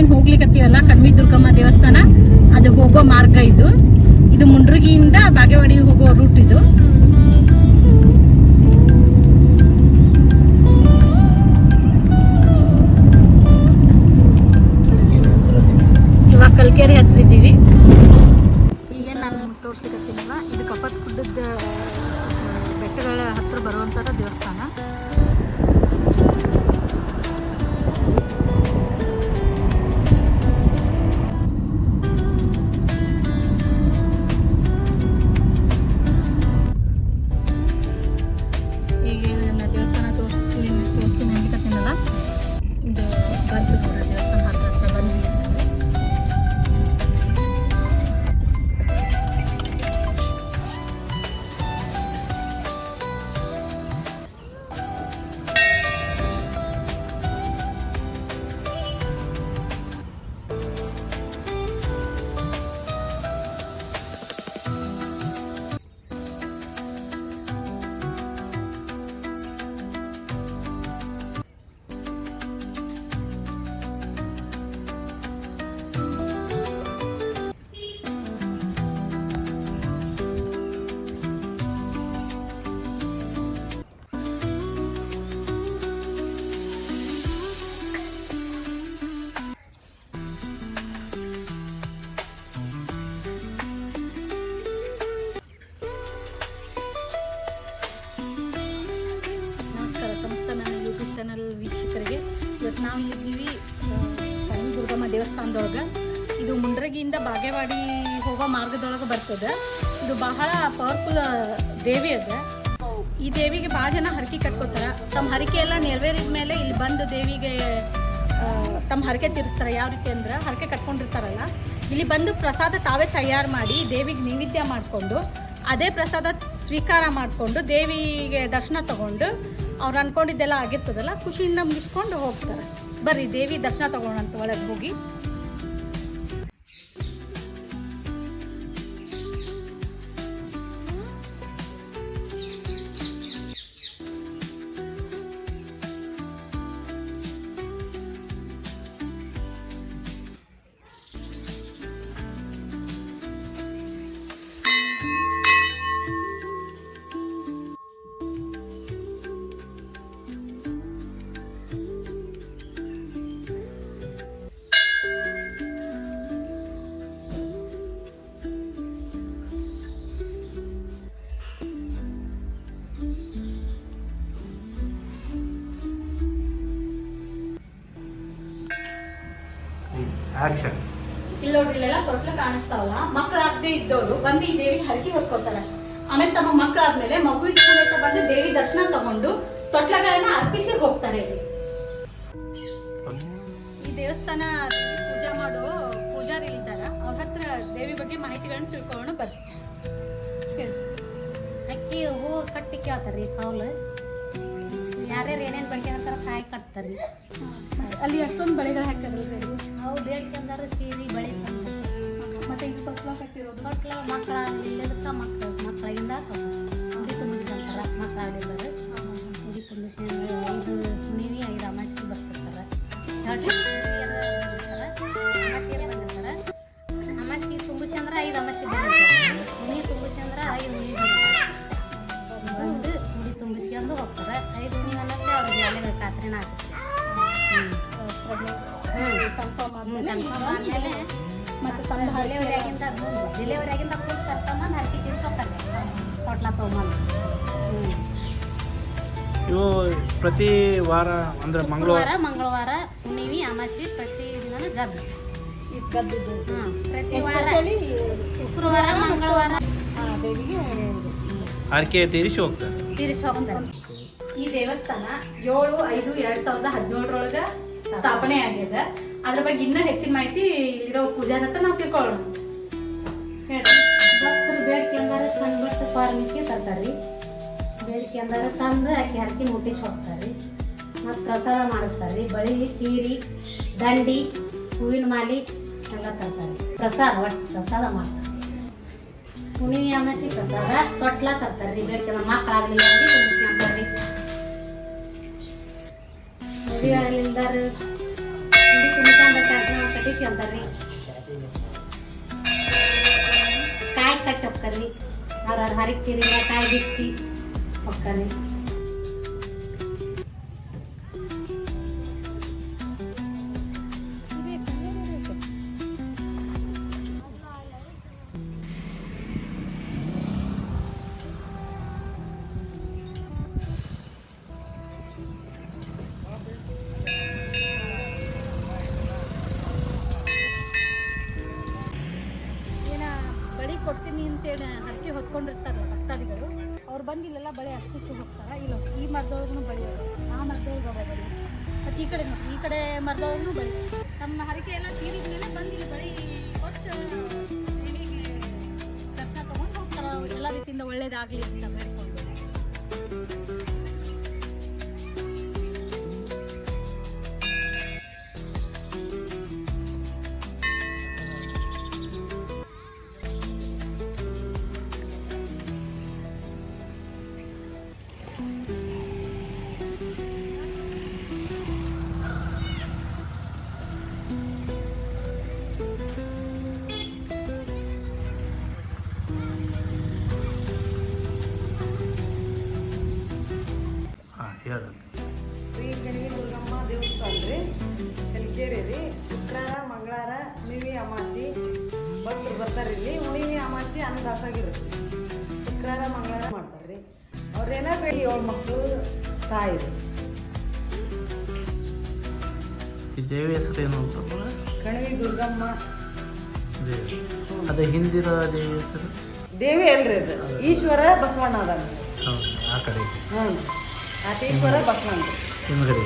ನಾವೇನು ಹೋಗ್ಲಿಕ್ಕತ್ತೀವಲ್ಲ ಕಣ್ವಿ ದುರ್ಗಮ್ಮ ದೇವಸ್ಥಾನ ಅದು ಹೋಗೋ ಮಾರ್ಗ ಇದು. ಇದು ಮುಂಡ್ರಗಿಯಿಂದ ಬಾಗೇವಾಡಿ ಹೋಗೋ ರೂಟ್ ಇದು. ಇವಾಗ ಕಲ್ಕೆರೆ ಹತ್ರ ಇದ್ದೀವಿ. ಈಗ ನಾನು ತೋರಿಸ್ಲಿಕ್ಕತ್ತೀನಲ್ಲ ಇದು ಕಪ್ಪತ್ ಗುಡ್ಡದ ಬೆಟ್ಟಗಳ ಹತ್ರ ಬರುವಂಥ ದೇವಸ್ಥಾನ. ಚಾನಲ್ ವೀಕ್ಷಕರಿಗೆ ಇವತ್ತು ನಾವು ಇಲ್ಲಿದ್ದೀವಿ ಕಣ್ವಿ ದುರ್ಗಮ್ಮ ದೇವಸ್ಥಾನದೊಳಗೆ. ಇದು ಮುಂಡ್ರಗಿಯಿಂದ ಬಾಗೇವಾಡಿ ಹೋಗೋ ಮಾರ್ಗದೊಳಗೆ ಬರ್ತದೆ. ಇದು ಬಹಳ ಪವರ್ಫುಲ್ ದೇವಿ ಅದ. ಈ ದೇವಿಗೆ ಭಾಳ ಜನ ಹರಕೆ ಕಟ್ಕೋತಾರೆ. ತಮ್ಮ ಹರಕೆ ಎಲ್ಲ ನೆರವೇರಿದ ಮೇಲೆ ಇಲ್ಲಿ ಬಂದು ದೇವಿಗೆ ತಮ್ಮ ಹರಕೆ ತೀರಿಸ್ತಾರೆ. ಯಾವ ರೀತಿ ಅಂದ್ರೆ ಹರಕೆ ಕಟ್ಕೊಂಡಿರ್ತಾರಲ್ಲ, ಇಲ್ಲಿ ಬಂದು ಪ್ರಸಾದ ತಾವೇ ತಯಾರು ಮಾಡಿ ದೇವಿಗೆ ನೈವೇದ್ಯ ಮಾಡಿಕೊಂಡು ಅದೇ ಪ್ರಸಾದ ಸ್ವೀಕಾರ ಮಾಡಿಕೊಂಡು ದೇವಿಗೆ ದರ್ಶನ ತಗೊಂಡು ಅವ್ರು ಅನ್ಕೊಂಡಿದ್ದೆಲ್ಲ ಆಗಿರ್ತದಲ್ಲ ಖುಷಿಯಿಂದ ಮುಗಿಸ್ಕೊಂಡು ಹೋಗ್ತಾರೆ. ಬರ್ರಿ ದೇವಿ ದರ್ಶನ ತಗೊಳ್ಳೋಣಂತ ಒಳಗೆ ಹೋಗಿ. ಇಲ್ಲಿ ನೋಡ್ರಿ ಇಲ್ಲೆಲ್ಲ ತೊಟ್ಲು ಕಾಣಿಸ್ತಾವಲ್ಲ, ಮಕ್ಕಳಾಗದೆ ಇದ್ದವರು ಬಂದು ಈ ದೇವಿ ಹರಕೆ ಹೊತ್ಕೋತಾರೆ. ಆಮೇಲೆ ತಮ್ಮ ಮಕ್ಕಳಾದ್ಮೇಲೆ ಮಗು ಇಟ್ಕೊಂಡ ಬಂದು ದೇವಿ ದರ್ಶನ ತಗೊಂಡು ತೊಟ್ಲಗಳನ್ನ ಅರ್ಪಿಸಿ ಹೋಗ್ತಾರೆ. ಇಲ್ಲಿ ಈ ದೇವಸ್ಥಾನ ಪೂಜಾ ಮಾಡೋ ಪೂಜಾರಿ ಇದ್ದಾರ, ಅವ್ರ ಹತ್ರ ದೇವಿ ಬಗ್ಗೆ ಮಾಹಿತಿಗಳನ್ನ ತಿಳ್ಕೊಳ್ಳೋಣ ಬರ್ರಿ. ಅಕ್ಕಿ ಹೂ ಕಟ್ಟಿ ಕೇಳ್ತಾರ್ರಿ ಕೌಲು. ಯಾರ್ಯಾರು ಏನೇನು ಬೆಳಗ್ಗೆ ಅಂತಾರ ಕಾಯಿ ಕಟ್ತಾರ್ರಿ. ಅಲ್ಲಿ ಅಷ್ಟೊಂದು ಬಳೆಗಳು ಹಾಕ್ತಾರಲ್ರಿ, ಅವು ಬೇಡ್ಕೊಂಡಾರ ಸೀರೆ ಬಳೆ ತಂದು ಮತ್ತೆ ಇದು ತೊಟ್ಲ ಕಟ್ಟಿರೋದು ಮಕ್ಕಳ ಇಲ್ಲದಕ್ಕೆ ಮಕ್ಕಳಿಂದ ಉಡಿ ತುಂಬಿಸ್ಕೊಂತಾರ. ಮಕ್ಕಳಾಗಿದ್ದಾರೆ ಉಡಿ ತುಂಬಿಸ್ಕೊಂಡು 5 ಹುಣ್ಣಿಮೆ 5 ಅಮಾಸೆ ಬರ್ತಿರ್ತಾರೆ. ಅಮಾಸೆ ಬಂದಿರ್ತಾರೆ. ಅಮಾಸೆ ತುಂಬಿಸ್ಕೊಂಡ್ರೆ 5 ಅಮಾಸೆ ಬಂದಿರ್ತಾರೆ. ಹುಣ್ಣಿ ತುಂಬಿಸ್ಕೊಂಡ್ರೆ 5 ಹುಣ್ಣಿ ಬಂದು ಉಡಿ ತುಂಬಿಸ್ಕೊಂಡು ಹೋಗ್ತಾರೆ. 5 ಹುಣ್ಣಿ ಅನ್ನೋಕ್ಕೆ ಅವ್ರಿಗೆ ಅಲ್ಲೇ ಖಾತ್ರಿನ ಆಗುತ್ತೆ. ಕನ್ಫರ್ಮ್ ಆದ್ಮೇಲೆ ಮತ್ತೆ ಜಿಲ್ಲೆವರೆಗಿಂತ ಕೂತ್ ಕರ್ಕೊಂಬಂದು ಹರಕೆ ತೀರ್ಸೋತಾರೆ. ತೊಟ್ಲ ತೊಗೊಂಬಂದು ಇವು ಪ್ರತಿ ವಾರ ಅಂದ್ರೆ ಮಂಗಳವಾರ ಹುಣ್ಣಿಮೆ ಅಮಾಸೆ ಪ್ರತಿ ದಿನ ಗದ್ದು. ಪ್ರತಿ ವಾರ ಶುಕ್ರವಾರ ಮಂಗಳವಾರ ದೇವಿಗೆ ಹರಕೆ ತೀರಿಸಿ ಹೋಗ್ತಾರೆ. ಈ ದೇವಸ್ಥಾನ 7/5/2017 ಸ್ಥಾಪನೆ ಆಗ್ಯದ. ಅದ್ರ ಬಗ್ಗೆ ಇನ್ನೂ ಹೆಚ್ಚಿನ ಮಾಹಿತಿ ಇಲ್ಲಿರೋ ಪೂಜಾರ ಹತ್ರ ನಾವು ತಿಳ್ಕೊಳ್ಳೋಣ. ಭಕ್ತರು ಬೇಡಿಕೆ ಅಂದಾರ ಕಂಡ್ಬಿಟ್ಟು ಫಾರ್ಮಿಸಿ ತರ್ತಾರ್ರಿ. ಬೇಡಿಕೆ ಅಂದಾರ ತಂದು ಆಕೆ ಹರಕೆ ಮುಟ್ಟಿಸಿ ಹೋಗ್ತಾರ್ರಿ. ಮತ್ತು ಪ್ರಸಾದ ಮಾಡಿಸ್ತಾರ್ರಿ. ಬಳಿ ಸೀರೆ ದಂಡಿ ಹೂವಿನ ಮಾಲಿ ಎಲ್ಲ ತರ್ತಾರೆ. ಪ್ರಸಾದ ಮಾಡ್ತಾರೆ. ಹುಣ್ಣಿಮೆ ಅಮಾಸೆ ಪ್ರಸಾದ ತೊಟ್ಲ ತರ್ತಾರ್ರಿ. ಬೇಡಿಕೆ ಮಕ್ಕಳಾಗ್ಲಿಲ್ಲ ಅಂದ್ರೆ ಕುಂದಿಸಿ ಅಂತಾರ್ರಿ. ಮದುವೆ ಆಗಲಿಲ್ದಾರ ಉಡಿ ತುಂಬಿಸ್ಕೊಂಡ ಹೋಗ್ತಾರ್ರಿ, ಕಾಯಿ ಕಟ್ಟಿ ಹೋಗ್ತಾರ್ರಿ, ಅವ್ರ ಹರಿತೀರಿಲ್ಲ ಕಾಯಿ ಬಿಚ್ಚಿ ಹೋಗ್ತಾರ್ರಿ. ಏನ ಬಳಿ ಕೊಡ್ತೀನಿ ಅಂತೇಳಿ ಹರಕೆ ಹೊತ್ಕೊಂಡಿರ್ತಾರಲ್ಲ ಭಕ್ತಾದಿಗಳು, ಅವ್ರು ಬಂದು ಇಲ್ಲೆಲ್ಲ ಬಳೆ ಹತ್ತಿಸಿ ಹೋಗ್ತಾರ. ಇಲ್ಲ ಈ ಮರದವ್ರಿಗೂ ಬಳಿ ಅವ, ಆ ಮರದವ್ರಿಗೆ ಅವ ಬಳಿ, ಮತ್ತು ಈ ಕಡೆ ನೋಡಿ ಈ ಕಡೆ ಮರದವ್ರಿಗೂ ಬಳಿ. ನಮ್ಮ ಹರಕೆ ಎಲ್ಲ ತೀರಿದ್ಮೇಲೆ ಬಂದು ಇಲ್ಲಿ ಬಳಿ ಕೊಟ್ಟು ದೇವಿಗೆ ದರ್ಶನ ತೊಗೊಂಡು ಹೋಗ್ತಾರ. ಎಲ್ಲ ರೀತಿಯಿಂದ ಒಳ್ಳೇದಾಗಲಿ ಅಂತ ಬೇಡ್ಕೊಂಡು. ಹಾಂ ಹೇಳಿ. ಶ್ರೀ ಕಣಿವೆ ದುರ್ಗಮ್ಮ ದೇವಸ್ಥಾನ ರೀ, ಕಲಿಕೇರಿ ರೀ. ಶುಕ್ರವಾರ ಮಂಗಳವಾರ ಹುಣ್ಣಿಮೆ ಅಮಾಸಿ ಭಕ್ತರು ಬರ್ತಾರೆ ಇಲ್ಲಿ. ಹುಣ್ಣಿಮೆ ಅಮಾಸಿ ಅನ್ನದಾಸಾಗಿರುತ್ತೆ. ಶುಕ್ರವಾರ ಮಂಗಳವಾರ ಮಾಡ್ತಾರೆ ರೀ. ಅವ್ರೇನಾದ್ರು 7 ಮಕ್ಕಳು ತಾಯಿ ರೀ. ಈ ದೇವಿ ಹೆಸರು ಏನು ಅಂತ ಕಣಿವೆ ದುರ್ಗಮ್ಮ ದೇವಿ. ಅದೇ ಹಿಂದಿರೋ ದೇವಿ ಹೆಸರು? ದೇವಿ ಅಲ್ರಿ ಅದು, ಈಶ್ವರ ಬಸವಣ್ಣ ಅದಾನ. ಹೌದು, ಆ ಕಡೆ ಹ್ಞೂ, ಆತೇಶ್ವರ ಬಸವಣ್ಣ. ಹಿಂದ್ಗಡೆ